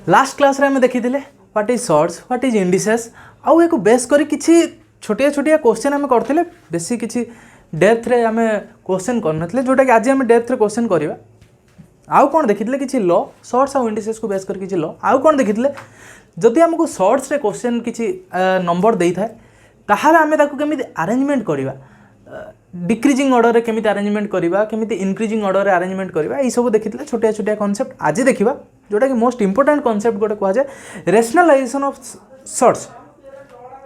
Last class रे आम देखी what is sorts what is indices आउ एक बेस करी किछि छोटिया छोटिया क्वेश्चन आम करथिले बेसी किछि डेप्थ रे आम क्वेश्चन करनथिले जोटा कि आज आम डेप्थ रे क्वेश्चन करबा। आउ कोन देखिथिले किछि लॉ सॉर्ट्स आउ इंडिसेस को बेस कर किछि लॉ आउ कोन देखिथिले जदि हमको सॉर्ट्स रे क्वेश्चन किछि नंबर देई थाए ताहाले आमे ताकू केमिति अरेंजमेंट करबा डिक्रीजिंग ऑर्डर रे केमिति अरेंजमेंट करबा केमिति इंक्रीजिंग ऑर्डर रे अरेंजमेंट करबा ई सब देखिथिले छोटिया छोटिया कांसेप्ट आज देखिबा जोटा कि मोस्ट इंपोर्टेंट कांसेप्ट गोटे कह जाए rationalisation of sorts.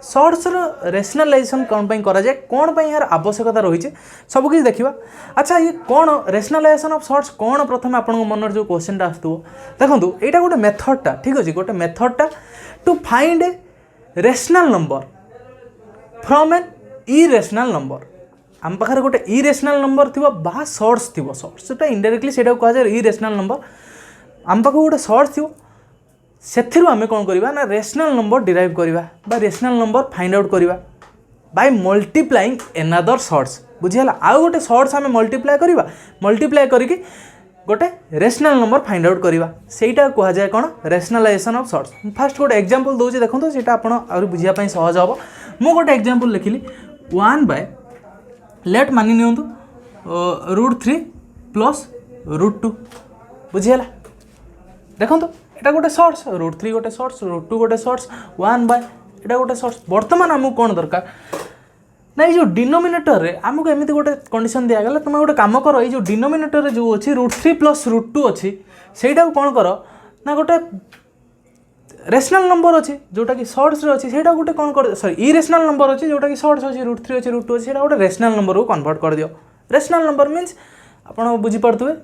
Sorts rationalisation कौन पर करा जाए कौन पर यार आवश्यकता रही है सब किसी देखा। अच्छा ये कौन रेशनलाइजेशन ऑफ सॉर्ट्स कौन प्रथम आप मन जो क्वेश्चन आसो देखो यहाँ गोटे मेथडटा ठीक अच्छे गोटे मेथडटा to find a rational number from an irrational number आम पाखे गोटे इरेशनल नंबर थी बा सॉर्ट्स थी सॉर्ट्स इनडायरेक्टली से कह जाए इरेशनल नंबर आम पाखे गोटे सॉर्ट्स थी से आम कौन करवा ना रेशनल नंबर डिराइव करवा रेशनल नंबर फाइंड आउट करवा बाय मल्टीप्लाइंग एनादर सॉर्ट्स बुझीगला आउ गोटे सॉर्ट्स आम मल्टीप्लाए करवा मल्टीप्लाए करके गोटे रेशनल नंबर फाइंड आउट करवा सेटा कह जाए कौन रेशनलाइजेशन ऑफ सॉर्ट्स। फास्ट गोटे एग्जांपल दूसरी देखो सीटा आप बुझापी सहज हम मु गोटे एग्जांपल लिखिली 1 बाय लेट मानि नियंतु √3 प्लस √2 बुझीगला देखो एटा गोटे सॉर्ट्स √3 गोटे सॉर्ट्स √2 गोटे सॉर्ट्स 1 बाय एटा गोटे सॉर्ट्स। बर्तमान आमको कौन दरकार ना ये जो डिनोमिनेटर रे आमको एमती गोटे कंडीशन दिया गला तुम गोटे काम कर ये जो डिनोमिनेटर रे जो अच्छी √3 प्लस √2 अच्छी सेटा कौन कर ना गोटे रेशनल नंबर अच्छी जोटा कि सॉर्ट्स रे अच्छी सेटा गोटे कौन कर सॉरी इरेशनल नंबर अच्छी जोटा कि सॉर्ट्स अच्छी √3 अच्छी √2 अच्छी सेटा गोटे रेशनल नंबर को कन्वर्ट कर दियो। रेशनल नंबर मीन्स आप बुझी पार्थुए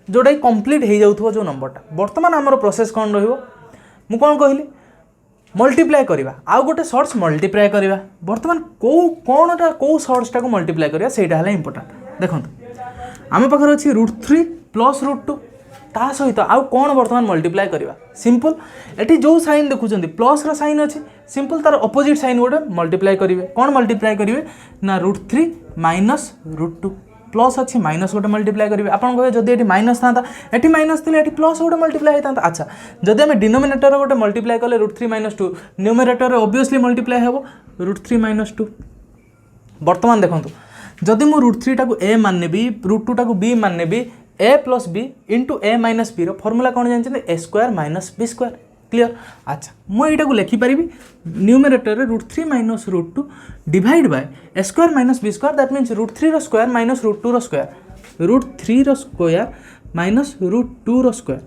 जोटा कंप्लीट हो जाऊँ जो नंबरटा। बर्तमान आमर प्रोसेस कौन रु कौन कहली मल्टीप्लाए करवा आउ गोटे सॉर्ट्स मल्टीप्लाए करवा बर्तमान कौनटा कौ सॉर्ट्सटा को मल्टीप्लाए करवा सेटा है इंपोर्टेंट। देखो आम पाखे अच्छी √3 प्लस √2 ता सहित आउ कौन बर्तमान मल्टीप्लाए करवा सिंपल एटी जो साइन देखुं प्लस रो साइन अच्छी सिंपल तार अपोजिट साइन गोटे मल्टीप्लाए करेंगे कौन मल्टीप्लाए करेंगे ना √3 माइनस √2 प्लस अच्छी माइनस गोटे मल्टीप्लाए करेंगे आप कहे जब ये माइनस था ये माइनस थी ये प्लस गोटे मल्टीप्लाए होता। अच्छा जब आम डिनोमिनेटर गोटे मल्टीप्लाए कले √3 - 2 न्यूमरेटर ओब्वियसली मल्टीप्लाए हे √3 - 2। बर्तमान देखो जदि मु √3 टाक ए मान नेबी √2 टाक बी मान नेबी a plus b into a minus b formula कौन जानते a square minus b square clear. अच्छा मुझे को लिखिपारि numerator √3 - √2 divide by a square minus b square that means √3 रो स्क्वायर माइनस √2 रो स्क्वायर √3 रो स्क्वायर माइनस √2 रो स्क्वायर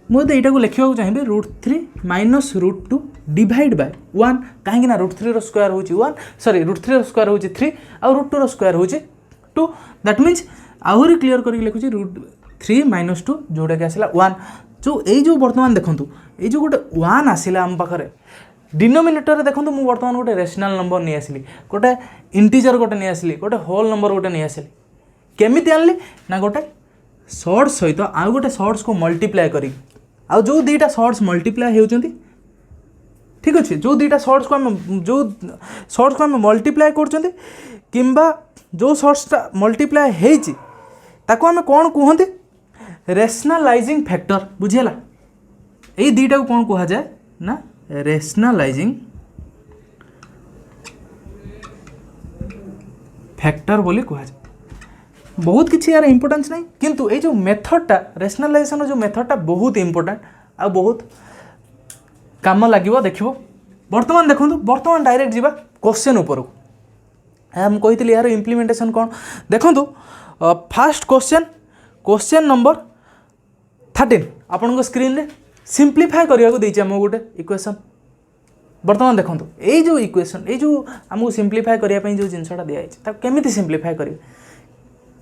मुझे यहाँ को लिखा चाहिए √3 माइनस √2 डिवाइड बाय 1 कहीं √3 रो स्क्वायर हूँ 1 सॉरी √3 रो स्क्वायर हूँ 3 आउ √2 रो स्क्वायर हूँ 2 दैट मीन्स आहरी क्लीयर करके लिखुची √3 - 2 जोटा कि आसला 1 जो यही जो बर्तमान देखूँ ये जो गोटे 1 आसला आम पाखे डिनोमिनेटर देखो मुझे बर्तमान गोटे रेशनल नंबर नहीं आसली गोटे इंटीजर गोटे नहीं आसली गोटे होल नंबर गोटे नहीं आसली केमिति आनली ना गोटे सॉर्ट्स सहित आउ गोटे सॉर्ट्स को मल्टीप्लाए करी आउ जो दीटा सॉर्ट्स मल्टीप्लाए होती ठीक अच्छे जो दीटा सॉर्ट्स को आम मल्टीप्लाए कर किंबा जो सॉर्ट्सटा मल्टीप्लाए होती ताको आम कौन कहते रेशनलाइजिंग फैक्टर बुझीगला यही दीटा को कौन कह जाए ना रेशनलाइजिंग फैक्टर बोली कह जाए। बहुत किसी यार इंपोर्टेंस नहीं किंतु ये जो मेथडटा रेशनलाइजेशन जो मेथडटा बहुत इंपोर्टेंट आ बहुत काम लगे देखो। बर्तमान देखो बर्तमान डायरेक्ट जीवा क्वेश्चन ऊपर हम कही यार इम्प्लीमेंटेशन कौन देखो फास्ट क्वेश्चन नंबर 13 आपन स्क्रीन रे सिंप्लीफाई करने को देती आमको गोटे इक्वेशन। बर्तमान देखो यही जो इक्वेशन ये जो आमको सिंप्लीफाई करने जो जिनसा दिखाई केमी सिंप्लीफाई करेंगे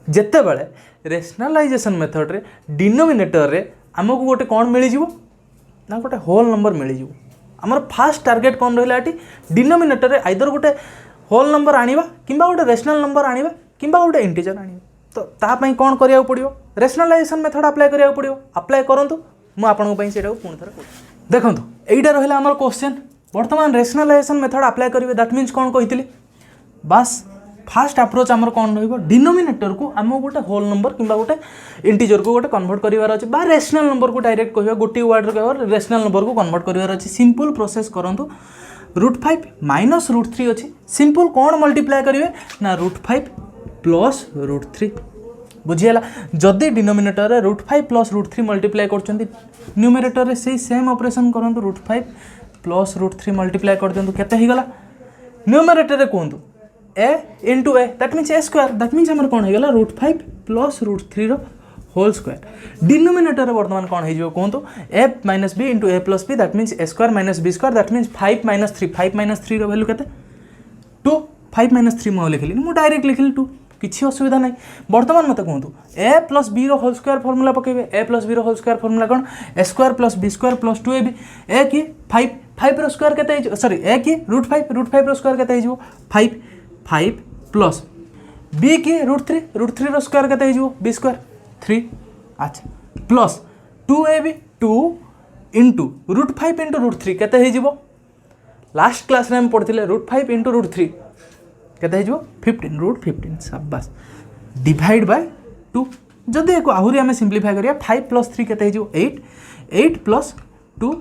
जिते बड़े रेशनलाइजेशन मेथड रे डिनोमिनेटर रे आमको गोटे कौन मिल ना गोटे होल नंबर मिल आमर फास्ट टार्गेट कौन रहा डिनोमिनेटर रे आइदर गोटे होल नंबर आनिबा किंबा गोटे रेशनल नंबर आनिबा किंबा गोटे इंटीजर आनिबा तो तापाई कौन करिया पड़ियो रेशनलाइजेशन मेथड अप्लाई करिया पड़ियो अप्लाई करंतु मु आपन पई सेटा पुणी थर देखंतु एइटा रहिला हमर क्वेश्चन। बर्तमान रेशनलाइजेशन मेथड अप्लाई करिवे दैट मीन्स कौन कहितली बस फास्ट अप्रोच आमर कौन रहिबो डिनोमिनेटर को आम गोटे होल नंबर किंबा गोटे इंटीजर को गोटे कन्वर्ट करिवार अछि बा रेशनल नंबर को डायरेक्ट कहबा गोटे वर्ड रे कहबा रेशनल नंबर को कन्वर्ट करिवार अछि सिंपल प्रोसेस करंतु √5 माइनस √3 अछि सिंपल कौन मल्टीप्लाई करिवे ना √5 प्लस √3 बुझिएला जदि डिनोमिनेटर रे √5 प्लस √3 मल्टीप्लाई करछंती न्यूमरेटर रे सेही सेम ऑपरेशन करंतु √5 प्लस √3 मल्टीप्लाई कर दियंतु केते ही गला न्यूमरेटर रे कोंतु a into a that means a square that means हमर कोन हे गला √5 प्लस √3 रो होल स्क्वायर डिनोमिनेटर रे वर्तमान कोन हे जिवो कोंतु a minus b into a plus b that means a square minus b square that means 5 minus 3 row value केते 2 5 minus 3 म लिखली मु direct लिखली 2 किसी असुविधा नहीं वर्तमान मत कहतु a प्लस बी रो होल स्क्वायर फॉर्मूला पकेबे a प्लस बी रो होल स्क्वायर फॉर्मूला कोन a square plus b square plus 2ab a की 5 रो स्क्वायर केते हिजो सॉरी a की √5 रो स्क्वायर केते हिजो 5 प्लस b की √3 रो स्क्वायर केते हिजो b स्क्वायर 3 अच्छा प्लस 2ab 2 इनटू √5 इनटू √3 केते हिजो लास्ट क्लास रे हम पढ़थिले √5 इनटू √3 केते हिजो 15 √15 शाबाश डिवाइड बाय 2 जदि एको आहुरी हमें सिंप्लीफाई करिया 5 प्लस 3 केते हिजो 8 प्लस 2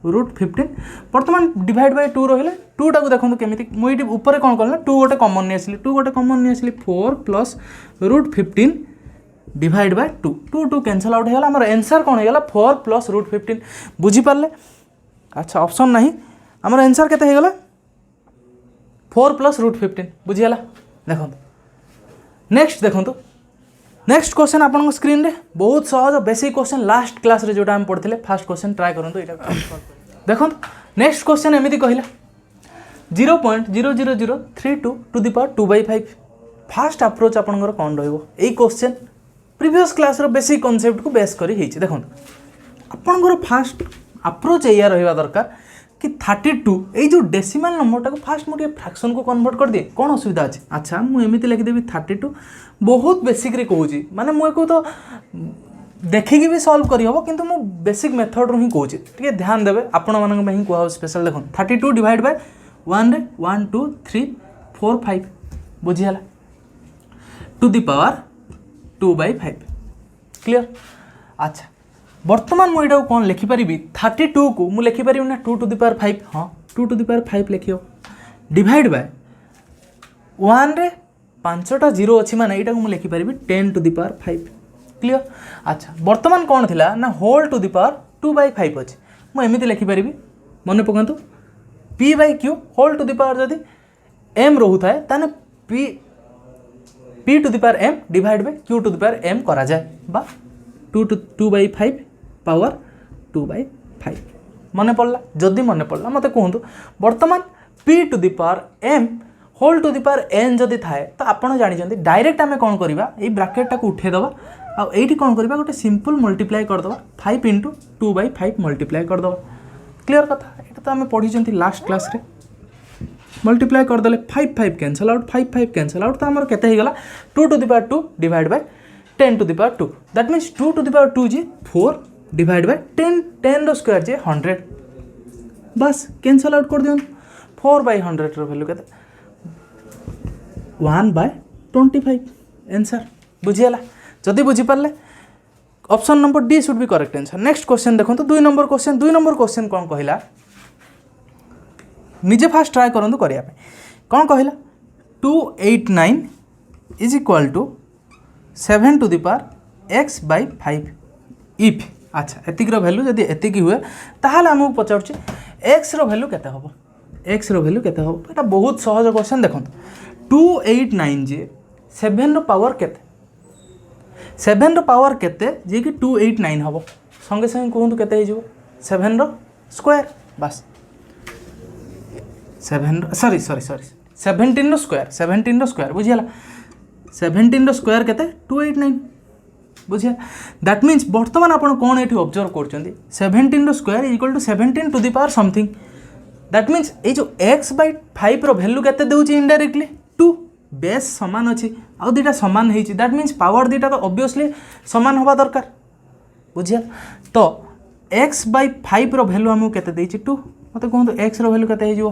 √15 वर्तमान डिवाइड बाय 2 रहिले 2 टा को देखंतु केमिति मु इटी ऊपर कोन करला 2 गोटे कॉमन नि आसली 4 plus √15 divide by 2 cancel out हेला हमर आंसर कोन हेला 4 प्लस √15 बुझी पारले अच्छा ऑप्शन नहीं हमर आंसर केते हेगला 4 प्लस √15 बुझीगला देखो नेक्स्ट देखो नेक्स्ट क्वेश्चन आपन स्क्रीन रे बहुत सहज बेसिक क्वेश्चन लास्ट क्लास रे जोटा हम पढ़थिले फर्स्ट क्वेश्चन ट्राई करंतु एटा देखो नेक्स्ट क्वेश्चन एमिति कहिला 0.00032 to the power 2/5 fast approach आपनकर कोन रहइबो एई क्वेश्चन प्रीवियस क्लास रो बेसिक कांसेप्ट को बेस करी हिची देखो आपनकर फास्ट अप्रोच एया रहइबा दरकार कि 32 ए जो डेसिमल नंबर को फास्ट मुझे फ्रैक्शन को कन्वर्ट कर दिए कौन असुविधा अच्छे अच्छा मुझे एमती लिखिदेवी 32 बहुत बेसिक रे कहूँ माने मुझे तो देखिकी भी सॉल्व करी हबो किंतु मु बेसिक मेथड रो ही कहूँ टिके ध्यान देबे आपण मानक में ही कहू स्पेशल देखो 32 डिवाइड बाय 1 रे 1 2 3 4 5 बुझियाला टू द पावर 2/5 क्लियर अच्छा वर्तमान मुझे यहाँ कौन लिखिपारि 32 को मुझे लिखिपारि ना 2 टू द पावर 5 हाँ 2 टू द पावर 5 लिखियो डिवाइड बाय 1 रे 5टा 0 अच्छी माने यहाँ मुझे लिखिपारि 10 टू द पावर 5 क्लियर अच्छा वर्तमान कौन थिला ना होल टू द पावर 2/5 अच्छे मुझे एमती लिखिपारि मन पकातु p/q whole to the power जदि m रोहू थाए ताने p to the power m divide by q to the power m करा जाए बा 2/5 पावर 2/5 मन पड़ला जदि मन पड़ला मत कहतु वर्तमान p to the power m whole to the power n जदि थाए तो आपड़ जानी डायरेक्ट आम कौन करवा ये ब्राकेट टाक उठेदबा आईटी कौन करवा गोटे सिंपल मल्टीप्लाई करदबा 5 इंटू 2/5 मल्टीप्लाई करदबा क्लियर कथा ये तो आम पढ़ी लास्ट क्लास रे मल्टीप्लाई करदे 5 कैंसल आउट 5 कैंसल आउट तो आमर केते गला 2 to the power 2 divide by 10 to the power 2 that means 2 to the power 2 जी 4 डिवाइड बाय 10 रो स्क्वायर जी 100 बस कैंसल आउट कर दियो 4/100 रो वैल्यू केते 1/25 आंसर बुझियला जदि बुझी Parle option number D should be correct answer next question देखो 2 नंबर क्वेश्चन कौन कहला निजे फास्ट ट्राई करंतु करिया पे कौन कहला 289 is equal to 7 to the power x/5 if अच्छा एतिक रो वैल्यू जदि एतिक हुए ताहाले हमहु पचारछि x रो वैल्यू केते हबो x रो वैल्यू केते हबो एटा बहुत सहज क्वेश्चन देखंतु 289 जे 7 रो पावर केते 7 रो पावर केते जे कि 289 हबो संगे संगे कहंतु केते हे जो 7 रो स्क्वायर बस 17 रो स्क्वायर बुझियला 17 रो स्क्वायर केते 289 बुझिया दैट मीन्स वर्तमान आपण कोन एठी ऑब्जर्व करछंती 17 रो square equal to 17 to the power something that means ए जो x/5 रो वैल्यू केते देउची इनडायरेक्टली 2 बेस समान अछि आ दुटा समान हेछि दैट मीन्स पावर दुटा तो ऑब्वियसली समान होबा दरकार बुझिया तो x/5 रो वैल्यू हमहु केते देछि 2 मते कहंतु x रो वैल्यू केते हे जो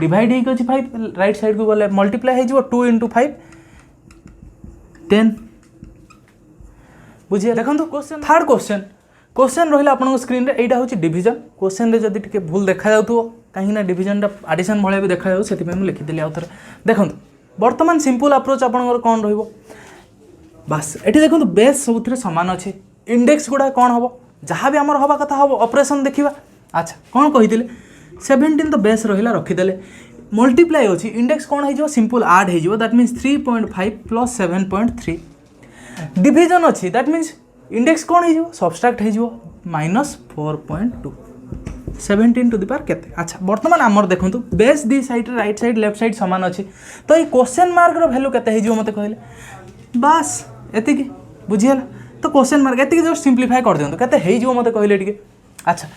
डिवाइड हो 5 राइट साइड को गले मल्टीप्लाई हो 2 इंटू 5 10 बुझे देखो थर्ड क्वेश्चन रहा आप स्क्रीन रे यहाँ हूँ डिविजन क्वेश्चन रे जदि टिके भूल देखा जाऊ कहीं डिविजन आडिशन भाई भी देखा जाऊ से लिखिदी आउ थे देखो बर्तमान सिंपल अप्रोच आपंकर कौन बस ये देखो बेस सब सामान अच्छे इंडेक्स गुड़ा कौन हम जहाँ भी आम हवा कथा हम ऑपरेशन देखा अच्छा कौन कही 17 तो बेस रहा रखीदे मल्टीप्लाई अच्छी इंडेक्स कौन हो सिंपल आड हो दैट मीन्स 3.5 प्लस 7.3 डिविजन अच्छी दैट मीन्स इंडेक्स कौन हो सबस्ट्राक्ट हो -4.2 17 टू द पावर केते अच्छा बर्तमान आमर देखो बेस दी side right side left side सामान अच्छी तो ये क्वेश्चन मार्क वैल्यू केते हो मत कहले बस एति बुझीगला तो क्वेश्चन मार्क एति जस्ट सिंप्लीफाई कर दियंतु केते हो मत कहले टिके अच्छा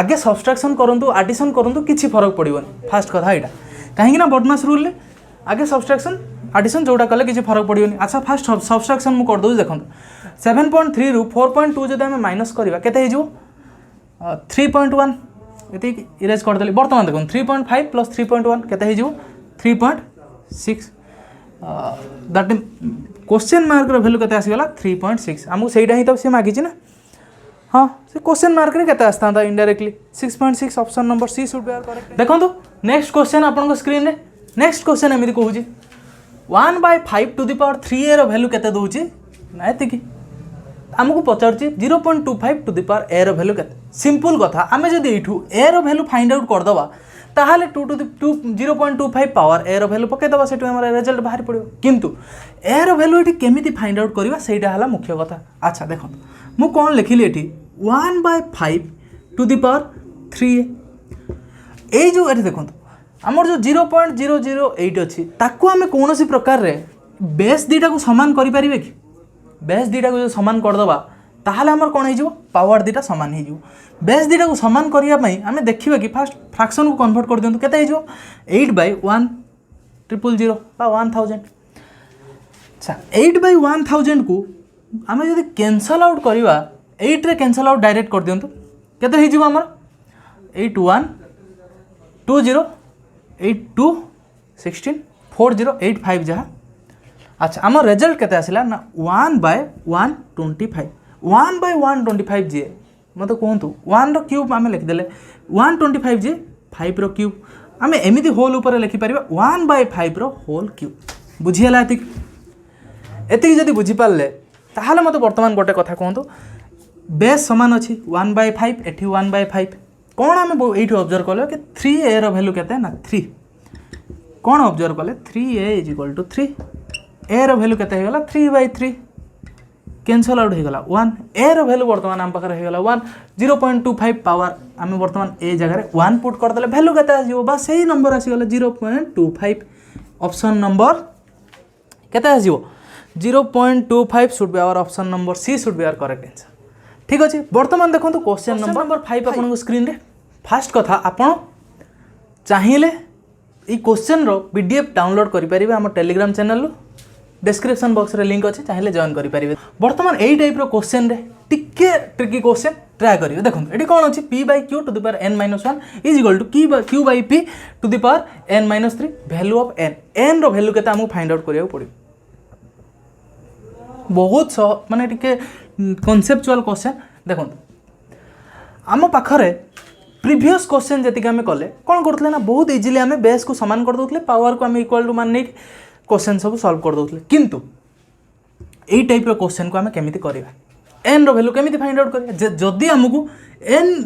आगे सब्सट्रैक्शन करंतु एडिशन करंतु किछि फरक पड़िबनी फास्ट कथा एटा कहीं ना बदमाश रूल ले आगे सब्सट्रैक्शन एडिशन जोटा कले किछि फरक पड़िबनी अच्छा फास्ट सब्सट्रैक्शन मु कर दउ देखंतु 7.3 रु 4.2 जदि हम माइनस करबा केते हो 3.1 ये इरेज करदेली बर्तमान देखो 3.5 प्लस 3.1 केते हो 3.6 दैट क्वेश्चन मार्क वैल्यू केते आसीगला 3.6 आमको सेटा ही तो से मागिछि ना हाँ से क्वेश्चन मार्क रे केते आस्ता indirectly 6.6 option number C should be correct देखो नेक्स्ट क्वेश्चन आपन स्क्रीन रे नेक्स्ट क्वेश्चन एमिति कहूछि 1/5 टू द पावर 3a रो वैल्यू केते दउछि ना एतिकी आमको पचारुछि 0.25 टू द पावर a रो वैल्यू केते सिंपल कथा आमे जदि एठू a रो वैल्यू फाइंड आउट कर दबा ताहाले 0.25 पावर a रो वैल्यू पके दबा सेटू हमर रिजल्ट बाहर पड़ियो किंतु a रो वैल्यू एठी केमिति फाइंड आउट करबा सेटा हला मुख्य कथा अच्छा देखो मु कोन लिखिली एठी 1/5 टू द पावर 3a ए जो एठी देखो आमर जो 0.008 अच्छी ताकू आमे कोनोसी प्रकार रे बेस दीटा को समान करि परिबे कि बेस दीटा को जो समान करदबा ताहले हमर कोन हे जो पावर दीटा समान हे जो बेस दीटा को समान करिया पई आमे देखिबा कि फास्ट फ्रैक्शन को कन्वर्ट कर दियंतु केते हे जो 8/1000 बा 1000 अच्छा 8/1000 को आमे जदि कैंसल आउट करिवा 8 रे कैंसल आउट डायरेक्ट कर दियंतु केते हे जो हमर 8120 82 16 4085 जहाँ अच्छा आम रिजल्ट केते आसिला ना 1/125 1/125 जी मत कहतु 1 रो क्यूब आम लिखिदेले 125 जी 5 रो क्यूब आम एमती होल उपर लिखिपर 1/5 रो होल क्यूब बुझीगला एति जदि बुझीपारे ताहले मत बर्तमान गोटे कथा कहतु बेस समान अच्छी 1/5 एठी 1/5 कौन आम ये ऑब्जर्व कले कि 3a रो वैल्यू केते ना 3 कौन ऑब्जर्व कले 3a is equal to 3 a रो वैल्यू केते हेगला 3/3 कैंसल आउट हेगला 1 a रो वैल्यू वर्तमान आम पाखर हेगला 1 0.25 पावर आम वर्तमान ए जगह 1 पुट कर देले वैल्यू केते आसीबो बस सही नंबर आसीगला 0.25 ऑप्शन नंबर केते आसीबो 0.25 should be our option number C should be our correct answer ठीक अच्छे बर्तमान देखो क्वेश्चन नंबर 5 आपन स्क्रीन रे फास्ट कथा आपन चाहिए ये क्वेश्चन रो पीडीएफ डाउनलोड करि परिबे हम टेलीग्राम चैनल डिस्क्रिप्शन बॉक्स रे लिंक अच्छे चाहिए जॉइन करि परिबे बर्तमान एई टाइप रो क्वेश्चन रे टिके ट्रिकी क्वेश्चन ट्राई करिवे देखो एटी कोन अछि p by q to the power n - 1 is equal to q by p to the power n - 3 value of n रो वैल्यू केता हमहु फाइंड आउट करिया पड़िबो बहुत माने टिके कॉन्सेप्चुअल क्वेश्चन देखो आम पाखरे प्रीवियस क्वेश्चन जी आम कले कौन करते ना बहुत इजिली आम बेस को समान कर दौले पावर को आम इक्वल टू मान नहीं क्वेश्चन सब सॉल्व कर दौले किंतु यही टाइप रो क्वेश्चन को आम केमिति करबा एन रो वैल्यू केमिति फाइंड आउट करिया जदि हमकु एन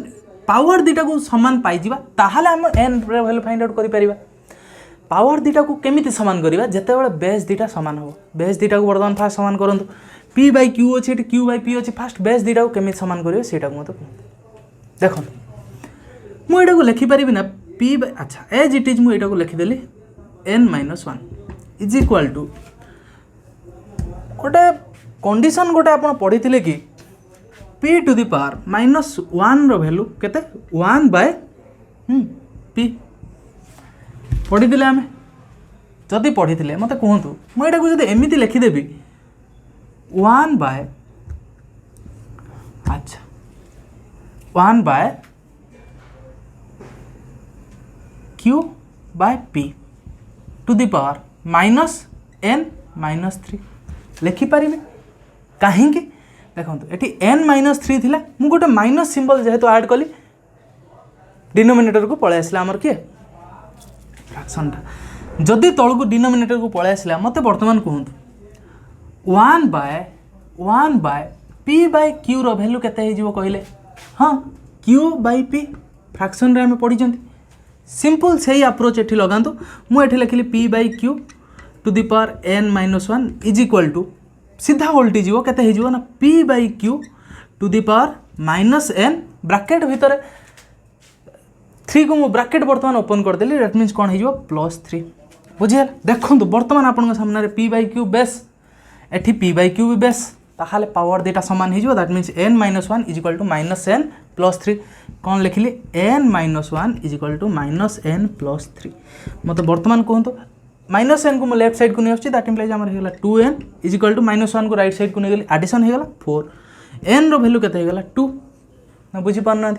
पावर दीटा को समान पाई जिबा ताहाले हम एन रो वैल्यू फाइंड आउट करि परिबा पावर दीटा को केमिति समान करिबा जते बेले बेस दीटा समान हो बेस दीटा को वर्तमान फास्ट समान करंतु p by q अच्छे q by p अच्छे फास्ट बेस दीटा को केमिति समान करिवे सेटा को मत देखो मु एटा को लिखि परिबि ना p by अच्छा एज इट इज मु एटा को लिखि देली n - 1 इज इक्वल टू गोटे कंडीशन गोटे आपण पढिथिले कि p टू द पावर -1 रो वैल्यू केते 1 by p पढ़ी आम जदि पढ़ी मत कहतु मुझे जब एमती लिखिदेवी 1 by अच्छा 1 by q by P to the power minus N minus 3 लिखिपारे कहीं देखो ये एन माइनस 3 थिला मु गोटे माइनस सिंबल जेहेतु ऐड कली डिनोमिनेटर को पळै आसला हमर किए फ्रैक्शनटा जदि तलू डिनोमिनेटर को पळै आसला मते वर्तमान कहतु 1 बाय पी बाय क्यू रो वैल्यू केते हो कहले हाँ क्यू बाय पी फ्रैक्शन रे हमें पढ़ी सिंपल से ही अप्रोच एठी लगांतु मुझे लिखिली p by q to the power n minus 1 is equal to सीधा उल्टी जीव केते हो ना p by q to the power minus n bracket भितर 3 को मु ब्रैकेट बर्तमान ओपन करदेली दैट मीन्स कौन हो +3 बुझिए देखो बर्तमान आपन सामने पी बाय क्यू बेस एठी पी बाय क्यू भी बेस ताहाले पावर दुटा सामान हो that means n minus 1 is equal to minus n plus 3 कौन लिखिली n minus 1 is equal to minus n plus 3 मत बर्तमान कहतु माइनस एन को मैं लेफ्ट साइड को नहीं आसी दैट इम्प्लाइज आमर होगा 2n is equal to minus 1 को राइट साइड को नहीं गली एडिशन होगा 4 एन रो वैल्यू केते होगा 2 ना बुझी पारना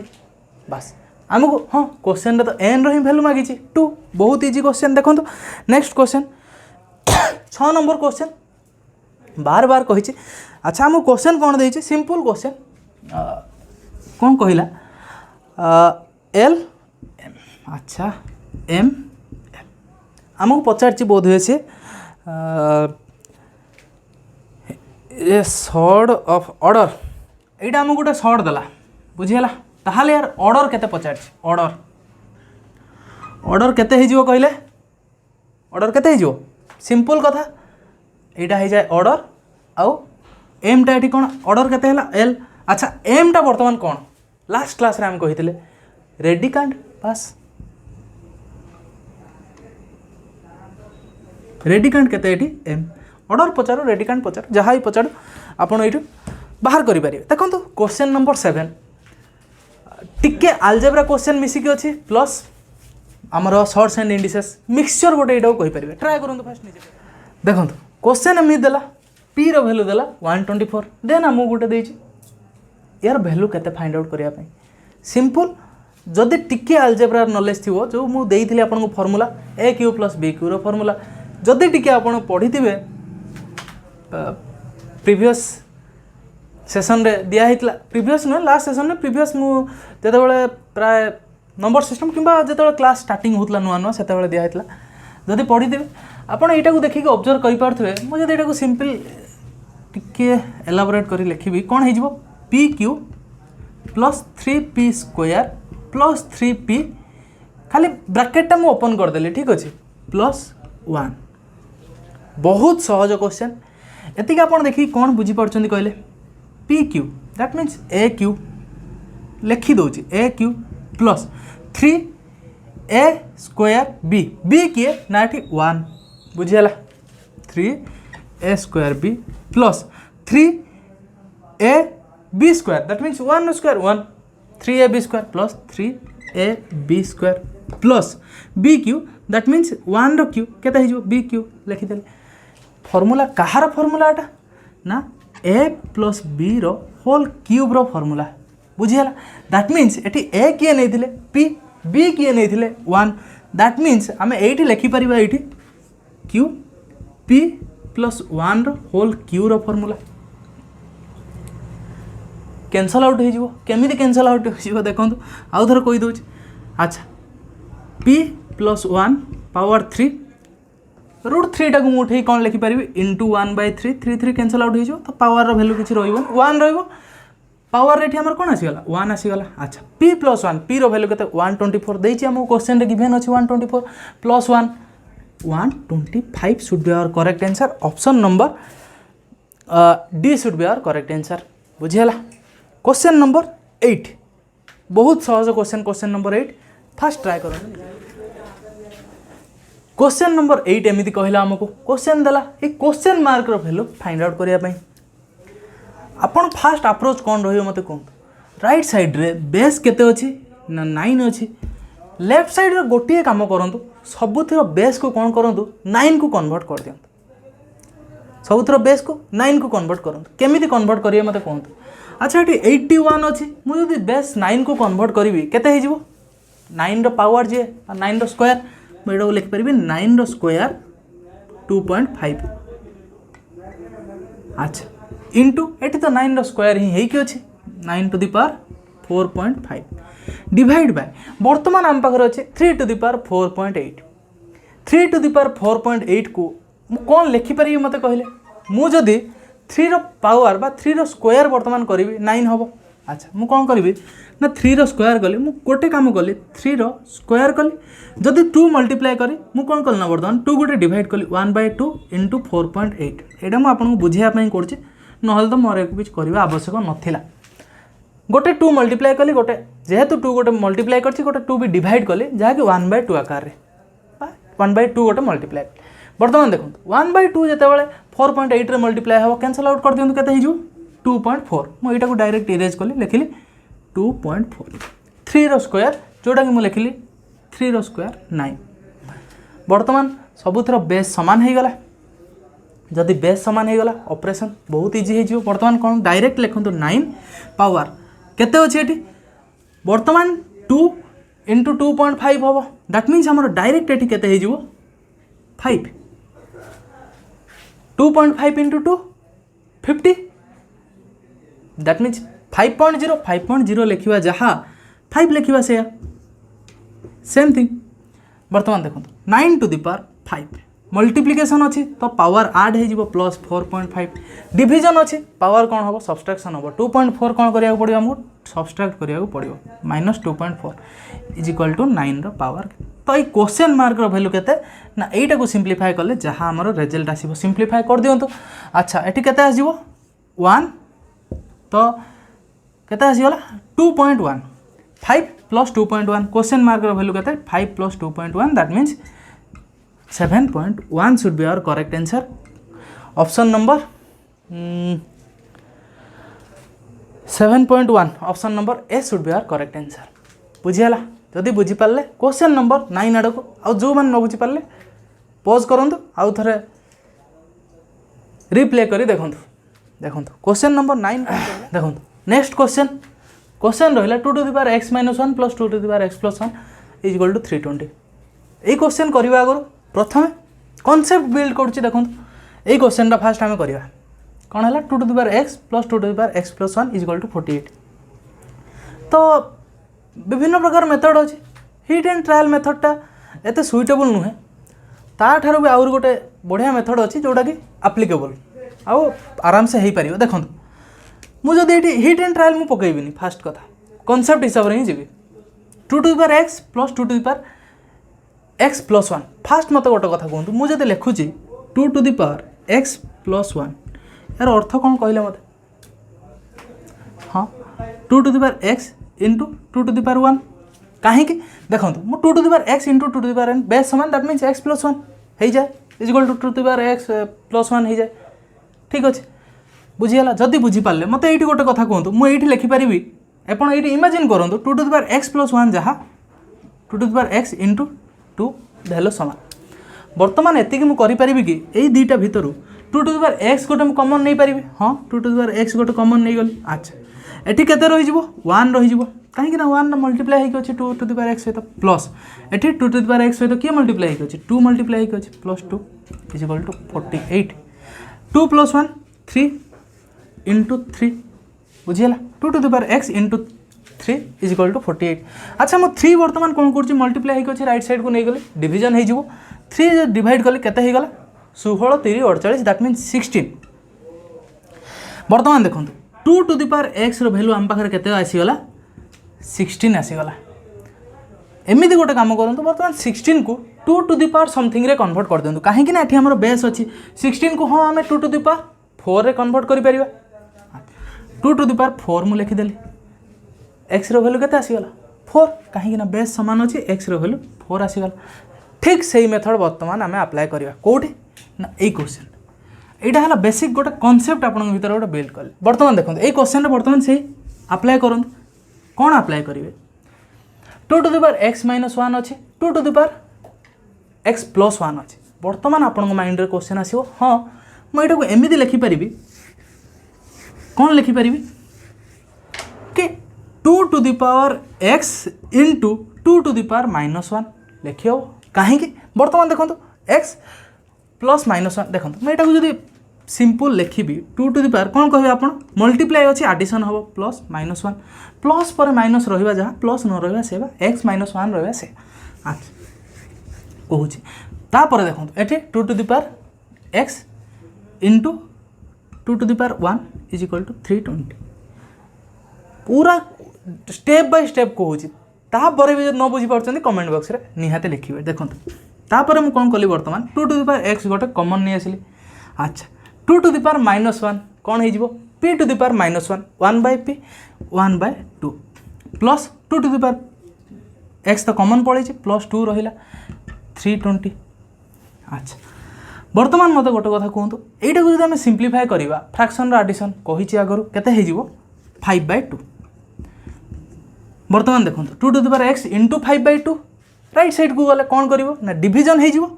बस आमको हाँ क्वेश्चन तो एन रो ही वैल्यू मागी 2 बहुत इजी क्वेश्चन देखो नेक्स्ट क्वेश्चन 6 नंबर क्वेश्चन बार बार कही अच्छा आम क्वेश्चन कौन दे सिंपल क्वेश्चन कौन कहला एल एम अच्छा एम आमको पचार बोध हुए सी ए सॉर्ट ऑफ ऑर्डर यहाँ आमको गोटे सॉर्ट देला बुझीगला ताहले यार ऑर्डर केते पचार ऑर्डर केते हो कहले ऑर्डर केते हो सिंपल कथा यहाँ हो जाए ऑर्डर आउ एम टा ये कौन ऑर्डर केते हला एल अच्छा एम टा वर्तमान कौन लास्ट क्लास रे हम कही रेडिकांड पास रेडिकांड केते एटी एम ऑर्डर पचारो रेडिकांड पचारो जहाँ ही पचारो आपड़ ये बाहर करेंगे देखो क्वेश्चन नंबर 7 टिके आलजेब्रा क्वेश्चन मिसिकी अच्छी प्लस आमर शॉर्ट्स एंड इंडिसेस मिक्सचर गोटे यहाँ कहींपर ट्राए करूँ फास्ट निजे देखो क्वेश्चन एमती देला पी रो वैल्यू देला 124 देन आमको गोटे देछि यार वैल्यू केते फाइंड आउट करने सिंपल जदि टिके आलजेब्रा नॉलेज थी जो मु देइथिले आपन को फार्मूला ए cube plus b Q rho formula जदि टिके आपन पढ़ी थिबे प्रीवियस सेशन रे दिया हितला प्रीवियस न लास्ट सेशन में प्रीवियस मु जेते बेले प्राय नंबर सिस्टम किंबा जेते बेले क्लास स्टार्टिंग होतला नुआ नुआ सेते बेले दिया हितला जदि पढ़ी थिबे आपन एटा को देखि के ऑब्जर्व करि पारथबे मु जदि एटा को सिंपल टिके एलाबोरेट करी लिखिबी कोन हे जिवो P Q plus 3p square plus 3p खाली ब्रैकेट मु ओपन करदेली ठीक अच्छे प्लस 1 बहुत सहज क्वेश्चन एतिक आप देखिए कौन बुझीपार कहले p cube that means a cube लिखिदे a cube plus 3a square b b किए ना ये 1 बुझीगला 3a square b plus 3a बी square that means 1 square 1 3ab square plus 3ab square plus b cube that means 1 रो cube केते हो b cube लिखिदेले फॉर्मूला कहार फॉर्मूलाटा ना ए प्लस बी रो होल क्यूब रो फॉर्मूला बुझीगला दैट मीन्स एटी ए किए नहीं पी बी किए नहीं 1 दैट मीन्स आम ये लिखिपर ये क्यू पी प्लस 1 रो whole Q rho formula cancel out हो केमी कैंसल आउट हो देखो आउ थर कहीदे अच्छा p प्लस 1 पावर 3 रूट 3 टाक मुझे कौन लिखिपर इंटू 1/3 3 3 कैंसल आउट हो तो पावर वैल्यू किसी रन रही पावर रेट आम कौन आसीगला 1 आसीगला अच्छा p प्लस 1 p रो वैल्यू के 124 देती आम क्वेश्चन गिवेन अच्छे 124 plus 1 125 should be our correct answer option number D should be our correct answer बुझीगला क्वेश्चन नंबर 8 बहुत सहज question question number 8 first try कर क्वेश्चन नंबर 8 एमती कहला आमको क्वेश्चन देला ये क्वेश्चन मार्क रो वैल्यू फाइंड आउट करने आपन फास्ट अप्रोच कौन रही मत कहतु राइट साइड रे बेस केते अच्छी ना 9 अच्छी लेफ्ट साइड रे गोटे काम करूँ सबुथर बेस को कौन करूँ 9 को कन्वर्ट कर दिखाँ सबुथर बेस को 9 को कन्वर्ट करूँ केमी कन्वर्ट करेंगे मत कहतु अच्छा ये 81 अच्छी मुझे बेस 9 को कन्वर्ट करी केते 9 रो पावर जे 9 रो स्क्वायर मुझे लिखिपारि 9 स्क्वायर 2.5 अच्छा इंटू एटी तो 9 स्क्वायर ही अच्छे 9 to the power 4.5 divide by बर्तमान आम पाखे अच्छे 3 to the power 4.8 3 to the power 4.8 को मु कौन लिखिपारि मत कहले मुझे 3 रो पावर बा 3 रो स्क्वायर बर्तमान करी 9 हम अच्छा मु कौन करी ना 3 रो स्क्वायर कली मु गोटे काम कली 3 रो स्क्वायर कली जदि 2 मल्टीप्लाई करी मु कौन कल ना बर्तमान 2 गोटे डिवाइड कली 1/2 इंटू 4.8 एटा मु आपको बुझाई कर ना तो मोर एक कुछ करवा आवश्यक नाला गोटे 2 मल्टीप्लाई कली गोटे जेहेतु 2 गोटे मल्टीप्लाई कर गोटे 2 भी डिवाइड कली जहाँकि 1/2 आकार 1/2 गोटे मल्टीप्लाई बर्तमान देखो 1/2 जिते 4.8 मल्टीप्लाई हम कैंसल आउट कर दिखाँ के 2.4 मुझे यहाँ डायरेक्ट इरेज कली लिखिली 2.4 3 रो स्क्वायर जोटा कि मुझे लिखिली 3 रो स्क्वायर 9 बर्तमान सबुथर बेस सामान हो गला जदि बेस सामान हो गला ऑपरेशन बहुत इजी हो बर्तमान कौन डायरेक्ट लिखु 9 पावर केते अच्छे ये बर्तमान 2 इंटू 2.5 हम दैट मीन्स आम डायरेक्ट ये केते हो 5 2.5 इंटू 2 50 दैट मीन्स 5.0 लिखा जहाँ 5 लिखा से सेम थिंग बर्तमान देखो 9 टू द पावर 5 मल्टीप्लिकेशन अच्छी तो पावर आड हो प्लस 4.5 डिविजन अच्छी पावर कौन हम सब्सट्रैक्शन हम 2.4 कौन करा पड़ो आमको सब्सट्रैक्ट करा पड़ो -2.4 इज इक्वल टू 9 रो पावर तो ये क्वेश्चन मार्क रो वैल्यू केते ना एटा को सिंप्लीफाई कले जहाँ आमर रिजल्ट आसीबो सिंप्लीफाई कर दियंतु अच्छा एटी केते आसीबो 1 तो केते आसीगला 2.1 5 प्लस 2.1 क्वेश्चन मार्क रो वैल्यू केते 5 plus 2.1 that means 7.1 should be our correct answer option number 7.1 option number A should be our correct answer बुझीगला जदि बुझी पारे क्वेश्चन नंबर 9 आड़ को आ जो मैंने न बुझी पारे पॉज करंतु आउ थरे रिप्ले करी देखंतु देखंतु क्वेश्चन नंबर 9 देखंतु नेक्स्ट क्वेश्चन रहिला 2 to the power x - 1 plus 2 to the power x + 1 is equal to 320 ए क्वेश्चन करबा आगर प्रथम कॉन्सेप्ट बिल्ड करुच्ची देखो ये क्वेश्चन फास्ट आम करवा कौन है 2 to the power x plus 2 to the power x + 1 is equal to 48 तो विभिन्न प्रकार मेथड अच्छे हिट एंड ट्रायल मेथडटा एत सुइटेबल नुहे ताठार भी आउर गोटे बढ़िया मेथड अच्छी जोटा कि आप्लिकेबल आउ आराम से हो पार देखो मुझे ये हिट एंड ट्रायल मुझे पकईबी फास्ट कथा कॉन्सेप्ट हिसाब से ही जी 2 to the power x plus 2 to the power x + 1 first मत गोटे कथा कहतु मुझे लिखुची 2 टू द पावर x + 1 यार अर्थ कौन कहले मत हाँ 2 to the power x into 2 to the power 1 कहीं देखो मु 2 to the power x into 2 to the power n base समान दैट मीन्स x + 1 हो जाए is equal to 2 to the power x + 1 हो जाए ठीक अच्छे बुझीगला जदि बुझीपारे मत ये गोटे कथा कहतु मुझे लिखिपारि आपड़ ये इमेजिन करूँ 2 टू द पावर x + 1 जहाँ 2 to the power x into 2 value सामान बर्तमान एति मुझे कि यही दुईटा भितर 2 टू द पावर x गोटे कमन नहीं पारि हाँ 2 टू द पावर x गोटे कमन नहीं गली अच्छा एटी केते रही 1 रही कहीं 1 मल्टीप्लाई होगी 2 टू द पावर x सहित प्लस एटी 2 टू द पावर x सहित किए मल्टीप्लाई होगी 2 मल्टीप्लाई होगी plus 2 is equal to 48 2 + 1 3 into 3 बुझीगला 2 to the power x into 3 is equal to 48 अच्छा मो 3 बर्तमान कौन कर मल्टीप्लाई होगी राइट साइड को नहीं गली डिविजन हो 3 डिवाइड कले केते हो गला 16 3 48 दैट मीन्स 16 बर्तमान देखो 2 टू द पावर x रो वैल्यू आम पाखे केते आसीगला 16 आसीगला एमती गोटे काम करूँ बर्तमान 16 को 2 टू द पावर समथिंग रे कन्वर्ट कर दिंतु कहीं ये आम बेस अच्छी 16 को हाँ आम 2 टू द पावर 4 रे कन्वर्ट कर 2 टू द पावर 4 मुझे लिखिदेली x रो वैल्यू केते आसीगला 4 कहीं बेस सामान अच्छी x रो वैल्यू 4 आसीगला ठीक से मेथड बर्तमान आम अप्लाई करवा कौटी ना यही क्वेश्चन यहाँ है बेसिक गोटे कॉन्सेप्ट आपन भीतर गोटे बिल्ड कले बर्तमान देखो ये क्वेश्चन बर्तमान से अप्लाई करूँ कौन अप्लाई करेंगे 2 टू द पावर x - 1 अच्छे 2 टू द पावर x + 1 अच्छे बर्तमान आपण माइंड रे क्वेश्चन आसो हाँ मुझे एमती लिखिपारि कौन लिखिपारि कि 2 to the power x into 2 to the power -1 लिखी हम कहीं बर्तमान देखो एक्स प्लस माइनस 1 देखो मुझे जब सिंपल लिखी 2 टू द पावर कौन कहे आप मल्टीप्लाई अच्छे आडिशन हम प्लस माइनस 1 प्लस पर माइनस रहा जहाँ प्लस न रहा से एक्स माइनस 1 रहा से अच्छा कहूँ तापर देखो ये 2 to the power X into 2 to the power 1 is equal to 320 पूरा स्टेप बाय स्टेप कहूँ तापर भी न बुझीपार कमेंट बॉक्स रे निहाते लिखे देखो तापर मुझे कौन कली बर्तमान 2 टू द पावर एक्स गोटे कमन नहीं आसली अच्छा 2 टू द पावर माइनस 1 कौन हो P to the power minus 1 1 by P 1 by 2 plus 2 to the power X तो कमन पड़े प्लस 2 रहा 320 अच्छा बर्तमान मत गोटे कथा कहतु यहीटा को जब सिंप्लीफाए करवा फ्रैक्शन आडिशन कही आगु केते हो 5 बाय 2 बर्तमान देखो 2 to the power X into 5 by 2 right side को गले कौन कर ना डिविजन हो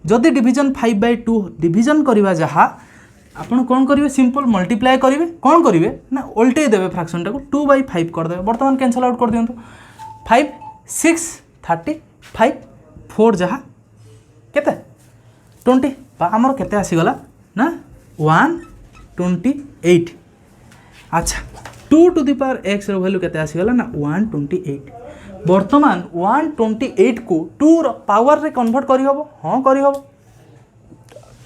जदि डिविजन 5 बाय 2 डिविजन करवा जहाँ आपन कौन करेंगे सिंपल मल्टीप्लाई करेंगे कौन करेंगे ना उल्टे देवे फ्रैक्शन टाक 2 बाय 5 करदे बर्तमान कैंसल आउट कर दिंतु 5 6 35 4 जहाँ केते 20 आमर केते आसीगला ना 128 अच्छा 2 टू द पावर एक्स रो वैल्यू केते आसीगला ना 128 बर्तमान 128 को 2 रो पावर रे कन्वर्ट करी हबो हां करी हबो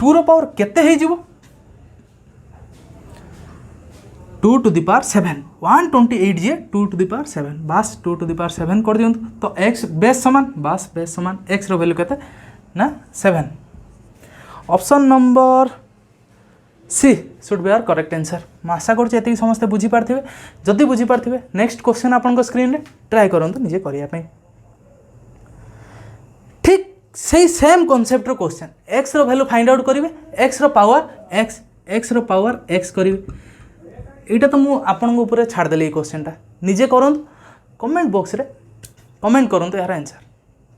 2 रो पावर केते हे जिवो 2 टू द पावर 7 128 जे 2 टू द पावर 7 बस 2 टू द पावर 7 कर दियंतु तो x बेस समान बस बेस समान x रो वैल्यू केते ना 7 option number C should be our correct answer मैं आशा कर समस्ते बुझी पार्थिबे जदि बुझी पार्थिबे नेक्स्ट क्वेश्चन आपन स्क्रीन रे ट्राई करंतु निजे करिया पई ठीक सही सेम कांसेप्ट रो क्वेश्चन x रो वैल्यू फाइंड आउट करिवे x रो पावर x रो पावर x करिवे एटा तो मु आपन ऊपर छाड़ देले क्वेश्चन टा निजे करंतु कमेंट बॉक्स रे कमेंट करंतु यार आंसर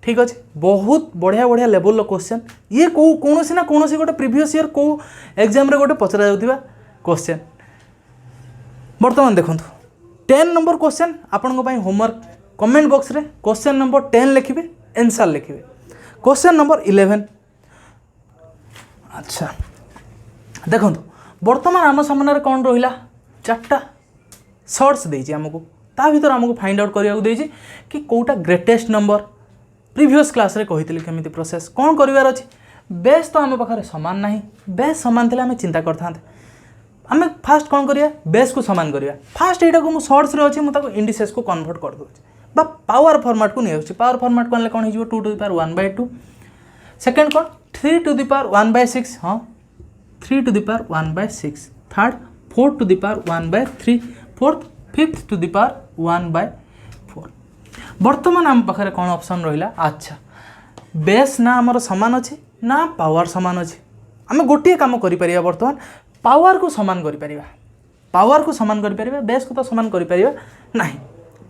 ठीक अच्छे बहुत बढ़िया बढ़िया लेवल क्वेश्चन ये कौन ना कौन गोटे प्रीवियस ईयर कौ एग्जाम रे गोटे पचरा जाउथिबा क्वेश्चन बर्तमान देखो 10 नंबर क्वेश्चन आपण होमवर्क कमेंट बॉक्स रे क्वेश्चन नंबर 10 लिखिबे आंसर लिखिबे क्वेश्चन नंबर 11 अच्छा देखो बर्तमान आम सामने कौन रहा 4टा शॉर्ट्स देछि हमको ता भीतर हमको फाइंड आउट करिया देछि कि कोटा ग्रेटेस्ट नंबर प्रीवियस क्लास रे कही केमिति प्रोसेस कौन करिवार अछि बेस तो आम पाखे सामान ना बेस सामान थे आम चिंता करते आम फास्ट कौन करिया बेस को सामान करिया फास्ट एटा को शॉर्ट्स रे अछि मुझे इंडिसेस को कन्वर्ट कर दूँ बा पावर फॉर्मेट को नहीं पावर फॉर्मेट को आने कौन हो 2 to the power 1 by 2 second कौन 3 टू द पावर 1 बाय 6 हाँ 3 to the power 1 by 6 third 4 to the power 1 by 3 fourth 5th to the power 1 by 4 बर्तमान आम पाखे कौन ऑप्शन रहा अच्छा बेस ना आमर सामान अच्छे ना पावर सामान अच्छे आम गोटे कम कर बर्तमान पावर को सामान कर पावर को सामान कर बेस को तो सामान कर ना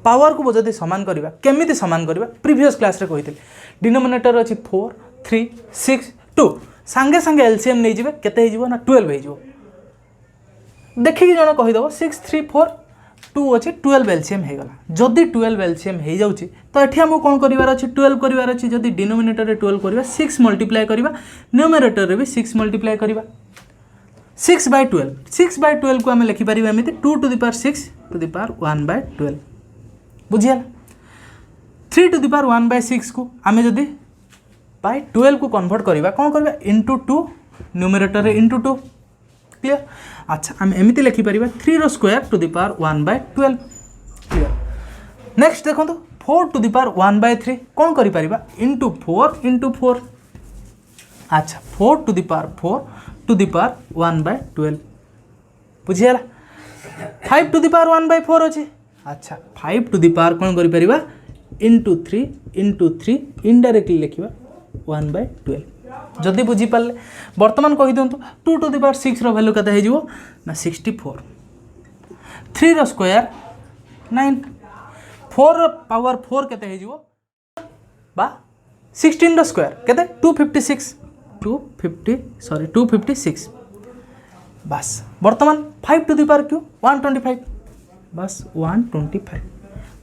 पावर को जब सामान करवा केमिति सामान करवा प्रीवियस क्लास रे कही डिनोमिनेटर अच्छी 4 3 6 2 सांगे सांगे एलसीएम नहीं जिवे केते हो ना 12 हो देखिए जन कहीदेव 6 3 4 2 अच्छे 12 एलसीएम हो गला जदि 12 एलसीएम हो जाउची तो ये आमको कौन करार अच्छे 12 करार अच्छे जदि डिनोमिनेटर रे 12 करवा 6 मल्टीप्लाई करवा न्यूमरेटर रे भी 6 मल्टीप्लाई करवा 6 बाय 12 को आम लिखिपर एमती 2 to the power 6 to the power 1 by 12 बुझीगला 3 टू द पावर 1 बाय 6 को आम जदि बाय 12 को कन्वर्ट करवा कौन करवा इंटू 2 न्यूमरेटर रे इंटू 2 क्लियर अच्छा आम एमती लिखिपर 3 रो square to the power 1 by 12 clear next देखो 4 टू द पावर 1 बाय 3 कौन करिपरिबा इंटू 4 अच्छा 4 to the power 4 to the power 1 by 12 बुझीगला 5 टू द पावर 1 बाय 4 अच्छे अच्छा 5 टू द पावर कौन करिपरिबा इंटू 3 इनडायरेक्टली लिखिबा 1 बाय 12 जदि बुझीपारे बर्तमान कही दिंतु 2 टू द पावर 6 रो वैल्यू केते हो ना 64 3 रो स्क्वायर 9 4 रो पावर 4 केते हो बा 16 रो स्क्वायर केते 256 बस बर्तमान 5 टू द पावर क्यू 125 बस 125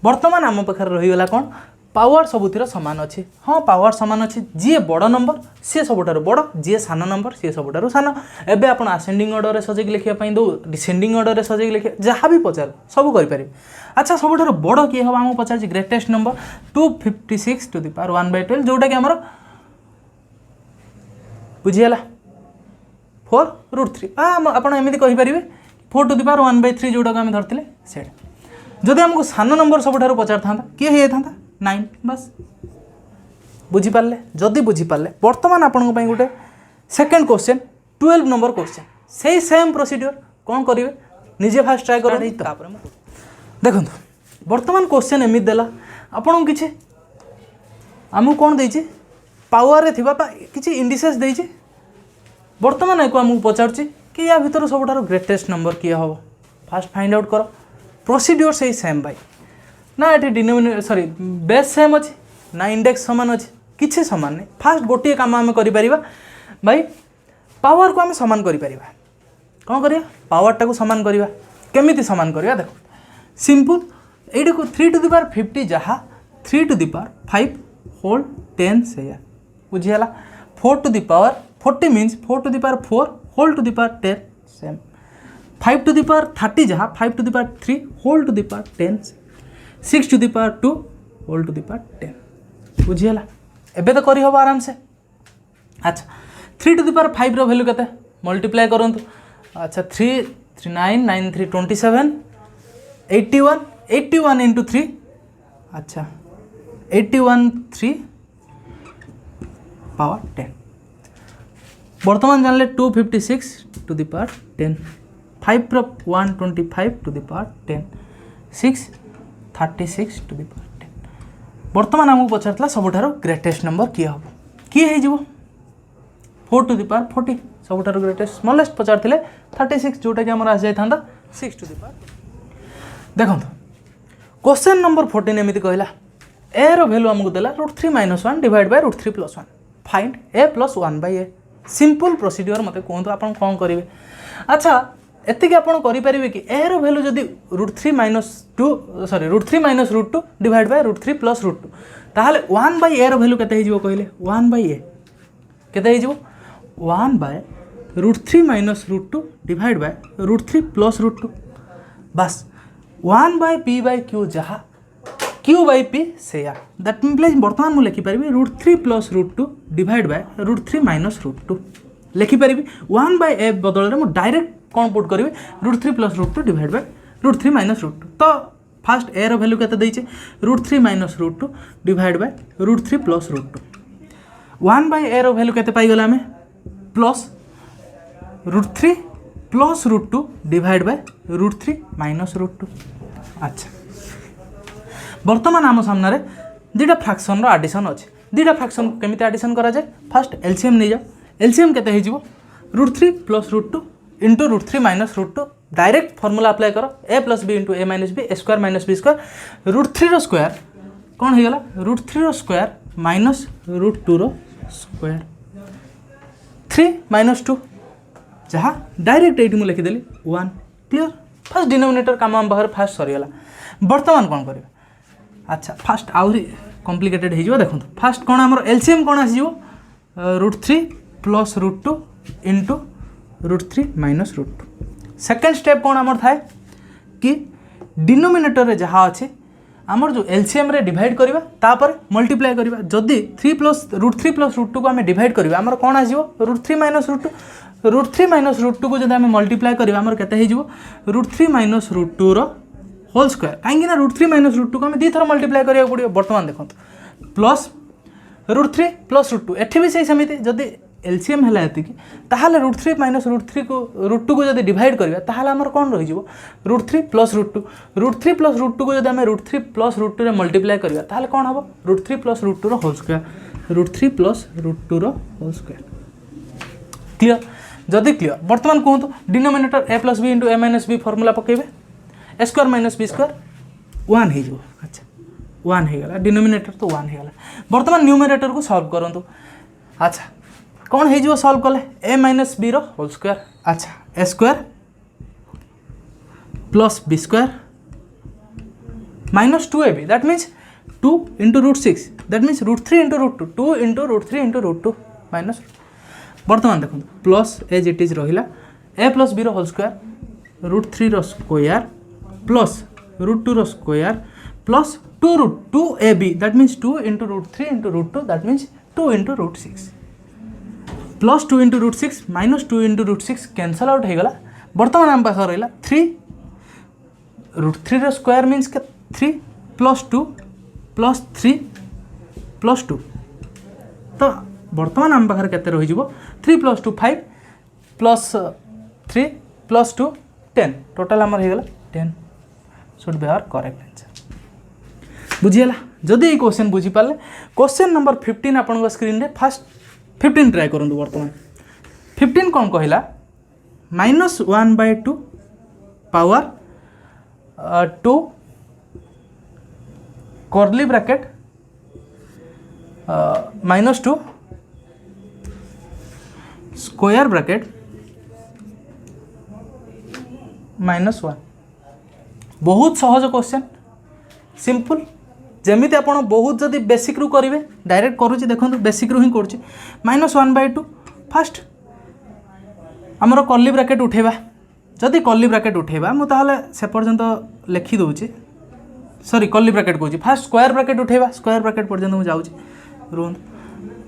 बर्तमान आम पाखे रहीगला कौन पावर सबुतिर सामान अच्छी हाँ पावर सामान अच्छी जी बड़ नंबर सी सबुठार बड़ जी सान नंबर सी सबुठार सान एबे आपण आसेंडिंग ऑर्डर सजेक लिखा दो डिसेंडिंग ऑर्डर सजेक लिखा जहाँ भी पचार सब करें। अच्छा सबुठार बड़ किए हम आमको पचार greatest number 256 to the power 1/12 जोटा कि आमर बुझीगला 4√3 आप एमती कहींपारे 4 टू द पावर 1/3 जोटा आम धरते से जदि आमको सान नंबर सबुठार पचार था किए था 9 बस बुझीपारे जदि बुझीपारे बर्तमान आपण गोटे सेकेंड क्वेश्चन 12 नंबर क्वेश्चन से सेम प्रोसीड्योर कौन करेंगे निजे फास्ट ट्राए कर देखो बर्तमान क्वेश्चन एमती देला आपन कि आमको कौन देती पावर किसी इंडिसेस देती बर्तमान एक आमको पचार कि या भीतर सबुठार ग्रेटेस्ट नंबर किए हम फास्ट फाइंड आउट कर प्रोसीड्योर से सेम भाई ना ये डिनोमिनेटर सॉरी बेस सेम अच्छी ना इंडेक्स सामान अच्छी किसी सामान नहीं फास्ट गोटे काम आम कर भाई पावर को आम सामान कर कौन करिया पावर टाको सामान करवा केमिति सामान करवा देखो सिंपल ये को 3 टू द पावर 50 जहाँ 3 टू द पावर 5 होल 10 से बुझीगला 4 to the power 40 means 4 to the power 4 whole to the power 10 same 5 to the power 30 जहाँ 5 to the power 3 whole to the power 10 6 to the power 2 whole to the power 10 बुझीगला एबे तो करी हम आराम से। अच्छा 3 टू द पावर 5 रो वैल्यू केते मल्टीप्लाई करंतु अच्छा 3 3 9 9 3 27 81 81 इंटू 3 अच्छा 81 3 पावर 10 बर्तमान जानले 256 टू द पावर 10 5 रो 125 to the power 10 6 36 to the power 10 बर्तमान आमको पचार सबुठार ग्रेटेस्ट नंबर किए हम किए हो 4 टू द पावर 40 सबुठार ग्रेटेस्ट स्मॉलेस्ट पचार 36 जोटा कि आम आ जाता 6 टू द पावर देखो क्वेश्चन नंबर 14 एमती कहला ए रो वैल्यू आमको देला √3 - 1 divide by √3 + 1 find a + 1 by a simple procedure मते कहतु आप कौन करेंगे। अच्छा एतिक आपन करेंगे कि ए रो वैल्यू जदि √3 - 2 सॉरी √3 - √2 डिवाइड बाय √3 + √2 ताहले 1 बाय a रो वैल्यू केते हिजो कहले 1 बाय a केते हिजो 1 बाय √3 - √2 डिवाइड बाय √3 + √2 बस 1 बाय p बाय q जहाँ q बाय p से दैट मीन्स बर्तमान मुझे लिखिपारि √3 + √2 डिवाइड बाय √3 - √2 लिखिपारि 1 बाय a बदल में डायरेक्ट कौन पुट करी √3 + √2 डिवाइड बाय √3 - √2 तो फास्ट a रो वैल्यू केते देइछे √3 - √2 डिवाइड बाय √3 + √2 1 बाय a रो वैल्यू केते पाई गला हमें प्लस √3 + √2 डिवाइड बाय √3 - √2 अच्छा बर्तमान आम सामने दुटा फ्रैक्शन रो एडिशन अच्छे दुटा फ्रैक्शन केमिति एडिशन करा जाए फास्ट एलसीएम नहीं जाओ एलसीएम केते हिजो √3 + √2 इंटू √3 - √2 डायरेक्ट फॉर्मूला अप्लाई करो a + b into a - b a² - b² √3 रो स्क्वायर कौन हो गला √3 रो स्क्वायर माइनस √2 रो स्क्वायर 3 - 2 जहाँ डायरेक्ट ये मुझे लिखिदेली 1 क्लियर फास्ट डिनोमिनेटर काम आम बाहर फास्ट सरीगला बर्तमान कौन करें अच्छा फास्ट आहरी कॉम्प्लिकेटेड हो देखो फास्ट कौन आम एलसीएम कौन आसो √3 + √2 इंटू √3 - √2 सेकेंड स्टेप कौन आमर थाए कि डिनोमिनेटर रे जहाँ अच्छे आमर जो एलसीएम रे डिवाइड करवा तापर मल्टीप्लाई करवा जदि √3 + √2 को आम डिवाइड करवा आमर कौन आसो √3 - √2 √3 - √2 को जब आम मल्टीप्लाई करवा आमर केते हो √3 - √2 रो होल स्क्वायर कहीं √3 - √2 को आम दी थर मल्टीप्लाई करा पड़ो बर्तमान देखो प्लस √3 + √2 एठी भी सही सेमिति जदि एलसीएम है ताहले √3 - √3 को √2 को जब डिवाइड करवा ताहले आमर कौन रही √3 + √2 √3 + √2 को जब आम √3 + √2 रे मल्टीप्लाई करवा ताहले कौन हम √3 + √2 रो होल स्क्वायर √3 + √2 रो होल स्क्वायर क्लियर जदि क्लियर बर्तमान कहतु denominator a + b into a - b formula पकेबे a² - b² 1 हो अच्छा 1 हो गला डिनोमिनेटर तो 1 हो गला बर्तमान न्यूमरेटर को सॉल्व करंतु अच्छा कौन हो सॉल्व कले a - b रो होल स्क्वायर अच्छा a² + b² - 2ab that means 2 into root 6 that means root 3 into root 2 2 into root 3 into root 2 minus बर्तमान देखो प्लस एज इट इज रहिला a प्लस b रो होल स्क्वायर रूट 3 रो square plus root 2 रो square plus 2 root 2 ab that means 2 into root 3 into root 2 that means 2 into root 6 plus 2 into root 6 minus 2 into root 6 cancel out हो गला बर्तमान आम पाखर रहिला 3 root 3 रो square means के 3 plus 2 plus 3 plus 2 तो बर्तमान आम पाखर केते रही जीवो 3 प्लस 2 5 प्लस 3 प्लस 2 10 टोटल आमर हो गला 10 should be our correct answer बुझीला जदि ये क्वेश्चन बुझी पाले क्वेश्चन नंबर 15 आपन स्क्रीन रे फर्स्ट 15 ट्राई करंतु बर्तमान 15 कौन कहला -1/2 power 2 curly bracket -2 square bracket -1 बहुत सहज क्वेश्चन सिंपल जमीती आप बहुत जदि बेसिक रू करेंगे डायरेक्ट करुच्ची देखो बेसिक रू ही करुच्ची -1/2 फास्ट आमर कर्ली ब्रैकेट उठेबा जदि कर्ली ब्रैकेट उठेबा मु ताहले से पर्यंत लिखि दउची सॉरी कर्ली ब्रैकेट कहूँ फास्ट स्क्वायर ब्रैकेट उठेबा स्क्वायर ब्रैकेट पर्यंत मुझे जाऊँगी रुहतु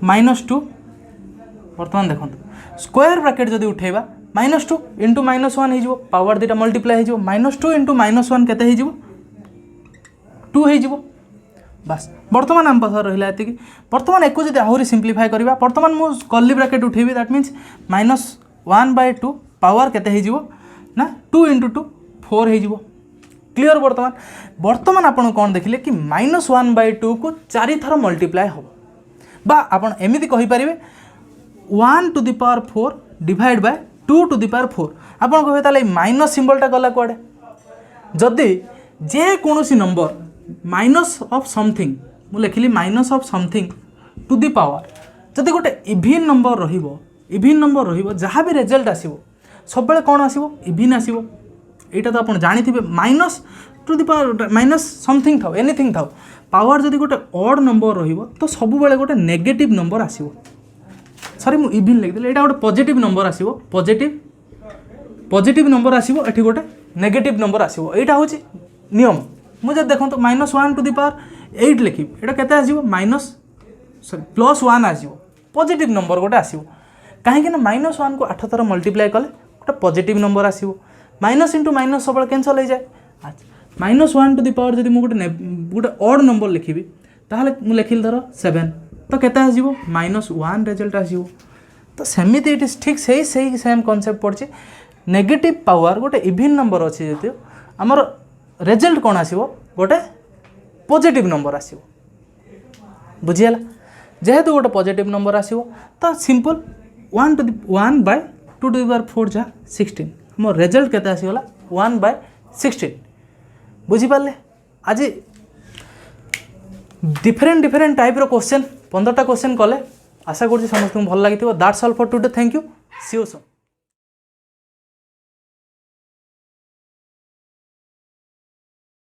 -2 बर्तमान देखो स्क्वायर ब्रैकेट जदि उठेबा -2 इंटू -1 हो पावर दुटा मल्टीप्लाई हो -2 इंटू -1 केते हो 2 हो बस बर्तमान आम पास रहा है बर्तमान एक जब आहरी सिंप्लीफाई करवा बर्तमान मुझे कर्ली ब्रैकेट उठेबी दैट मीन्स -1/2 पावर केते हो ना 2 इंटू 2 4 हो क्लीयर बर्तमान बर्तमान आपन कौन देखिले कि -1/2 को 4 थर मल्टीप्लाई हो बा आपन एमिति कहि परिबे 1 to the power 4 divide by 2 to the power 4 आपन कहबे ताले माइनस सिंबलटा गला कुआडे जदि जे कोनोसी नंबर माइनस ऑफ समथिंग मु लिखिली minus of something to the power जदि गोटे इभिन नंबर रहिबो जहाँ भी रिजल्ट आसीबो सब बेले कौन आसीबो इभिन आसीबो एटा तो आप जानी minus to the power minus something थाउ एनीथिंग थाउ पावर जदि गोटे ऑड नंबर रहिबो तो सब बेले गोटे नेगेटिव नंबर आसीबो सॉरी मु इभिन लिखिदेली एटा गोटे पॉजिटिव नंबर आसीबो पॉजिटिव नंबर आसीबो एठी गोटे नेगेटिव नंबर आसीबो एटा होची नियम मुझे देखो तो -1 टू द पावर 8 लिखी एटा केते आसीबो माइनस सॉरी +1 आसीबो पॉजिटिव नंबर गोटे आसीबो काहे ना -1 को 8 थर मल्टीप्लाई कले गोटे पॉजिटिव नंबर आसीबो माइनस इंटू माइनस सब कैंसल हो जाए अच्छा -1 टू द पावर जब मुझे गोटे ऑड नंबर लिखी ताहले मु लिखिल धर 7 तो केते आसीबो -1 रिजल्ट आसीबो तो सेमिति इट इज ठीक सही सेम कॉन्सेप्ट पड़छि नेगेटिव पावर गोटे इभिन नंबर अच्छी जदि आमर रिजल्ट कौन आसीबो गोटे पॉजिटिव नंबर आसीबो बुझियला जेहेतु गोटे पॉजिटिव नंबर आसीबो तो सिंपल 1/2 टू द पावर 4 जा 16 मोर रिजल्ट केते आसीगला 1/16 बुझी पाले आज डिफरेंट टाइप रो क्वेश्चन 15टा क्वेश्चन कले आशा करूँ समस्त भल लगी that's all for today thank you see you soon.